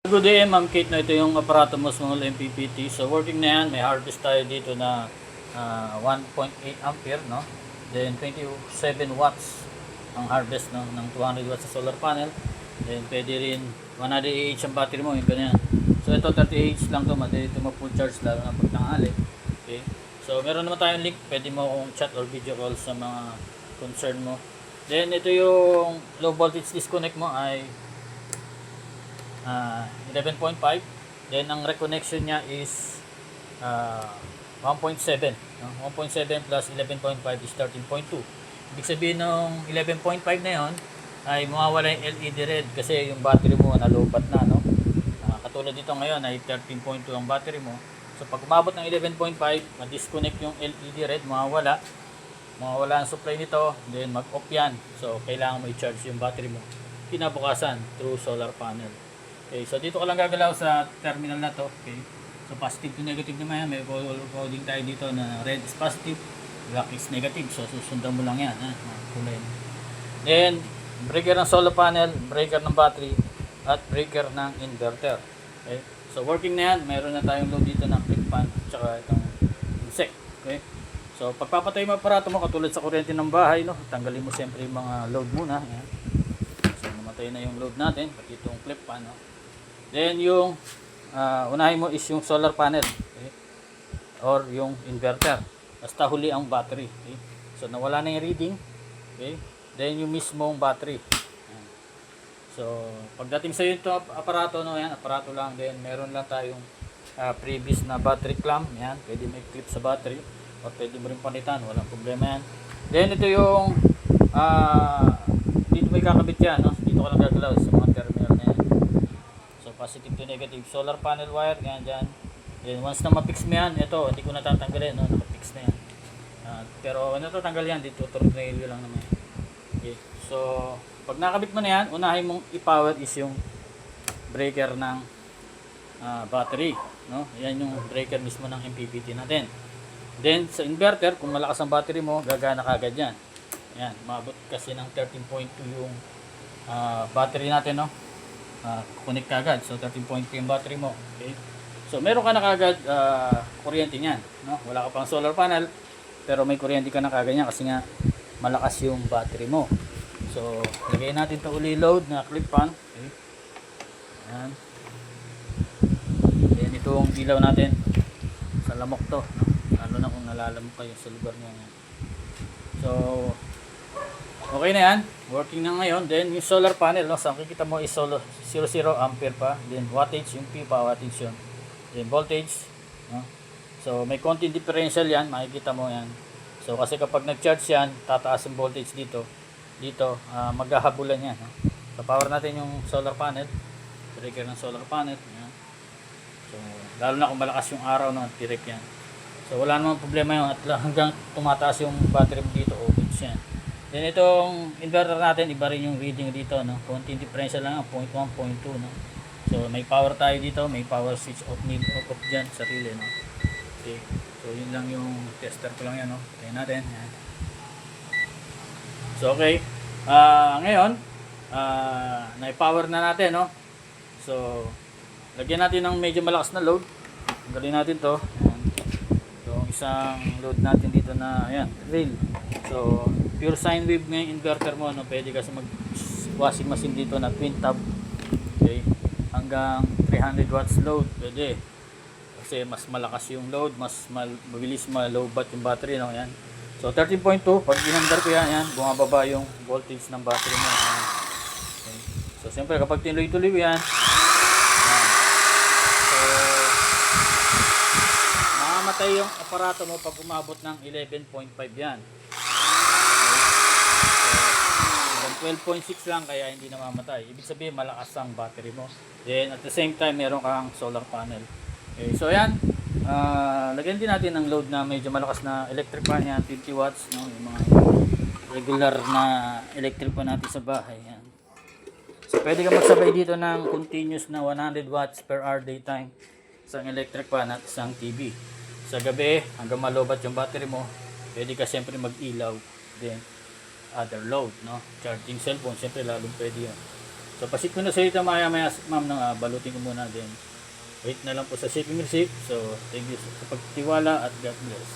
Good day, Ma'am Kate, na ito yung aparato mo small MPPT. So working na yan, may harvest tayo dito na 1.8 ampere, no? Then 27 watts ang harvest, no, ng 200 watts sa solar panel. Then pwede rin 100 Ah ang battery mo, yung ganyan. So ito 30 Ah lang to, madali ito ma-full charge lalo na pag tanghali. Okay. So meron naman tayong link, pwede mo kong chat or video call sa mga concern mo. Then ito yung low voltage disconnect mo ay 11.5. Then ang reconnection niya is 1.7, no? 1.7 plus 11.5 is 13.2. Ibig sabihin ng 11.5 na yon ay mawawala yung LED red kasi yung battery mo nalobat na, no? Katulad dito ngayon ay 13.2 ang battery mo. So pag umabot ng 11.5, ma-disconnect yung LED red, mawawala ang supply nito, then mag-off yan. So kailangan mo i-charge yung battery mo kinabukasan through solar panel. Okay, so dito ka lang gagalaw sa terminal na to. Okay. So positive to negative naman yan. May coding tayo dito na red is positive, black is negative. So susundan mo lang yan, ha? Kulay. Then breaker ng solar panel, breaker ng battery, at breaker ng inverter. Okay. So working na yan. Mayroon na tayong load dito ng clip fan at saka itong insect. Okay. So pagpapatay mo aparato mo katulad sa kuryente ng bahay, no? Tanggalin mo siyempre yung mga load muna. Yan. So namatay na yung load natin, pati itong clip fan, no? Then yung unahin mo is yung solar panel, okay? Or yung inverter. Basta huli ang battery, okay? So nawala na yung reading, okay? Then yung mismong battery. Ayan. So pagdating sa ito aparato, no, yan, aparato lang. Then meron lang tayong previous na battery clamp, yan, pwede may clip sa battery o pwede mo rin palitan, walang problema yan. Then ito yung dito may kakabit yan, no? Dito ka lang gagalaw sa mga terminal na yan. Positive to negative solar panel wire, ganyan dyan. Then once na ma-fix mo yan, ito hindi ko natatanggalin, no? Naka-fix na yan. Pero ano to, tanggal yan, dito tornilyo lang naman. Okay. So pag nakabit mo na yan, unahin mong i-power is yung breaker ng battery, no? Yan yung breaker mismo ng MPPT natin. Then sa inverter, kung malakas ang battery mo, gagana kagad yan. Yan, maabot kasi ng 13.2 yung battery natin, no? Connect kagad. So 13.3 yung battery mo. Okay. So meron ka na kagad kuryente niyan, no? Wala ka pang solar panel, pero may kuryente ka na kagad niyan kasi nga malakas yung battery mo. So lagay natin 'to uli load na clip fan. Okay. Ayan. Then itong ilaw natin sa lamok to, no? Lalo na kung nalalamok kayo sa lugar niyo. So okay na yan, working na ngayon. Then yung solar panel, no, sa makikita mo is 0 ampere pa. Then wattage, yung P pa wattage yun. Then voltage, no? So may konting differential yan, makikita mo yan. So kasi kapag nag-charge yan, tataas yung voltage dito. Maghahabulan yan, no? So power natin yung solar panel, breaker ng solar panel, yan. So lalo na kung malakas yung araw, no, direct yan. So wala namang problema yun, at hanggang tumataas yung battery mo dito, okay yan. Then itong inverter natin, iba rin yung reading dito, no? Konting differential lang, 0.1, 0.2, no? So may power tayo dito, may power switch off dyan, sarili, no? Okay. So yun lang yung tester ko lang yan, no? Tayo natin. Yan. So okay. Ngayon, na-power na natin, no? So lagyan natin ng medyo malakas na load. Tanggalin natin to. Yan. So isang load natin dito na, ayan, rail. So pure sine wave nga yung inverter mo, no? Pwede kasi mag washing machine dito na twin tab, okay, hanggang 300 watts load pwede kasi mas malakas yung load, mas mabilis ma-lowbat yung battery, no? Yan. So 13.2, pag inandar ko yan, bumababa yung voltage ng battery mo. Yan. Okay. So siyempre kapag tinuloy-tuloy yan, so mamamatay yung aparato mo pag umabot ng 11.5 yan. 12.6 lang kaya hindi namamatay. Ibig sabihin malakas ang battery mo. Then at the same time meron kang solar panel. Okay, so yan. Lagyan din natin ng load na medyo malakas na electric fan yan, 50 watts, no? Yung mga regular na electric fan natin sa bahay. Yan. So pwede ka magsabay dito ng continuous na 100 watts per hour daytime, isang electric fan at isang TV. Sa gabi hanggang malobat yung battery mo, pwede ka siyempre mag-ilaw. Then other load, no? Charging cellphone, siyempre lalong pwede yun. So pasit ko na sa ito maya ma'am nang balutin ko muna din. Wait na lang po sa shipping receipt. So thank you sa pagtiwala at God bless.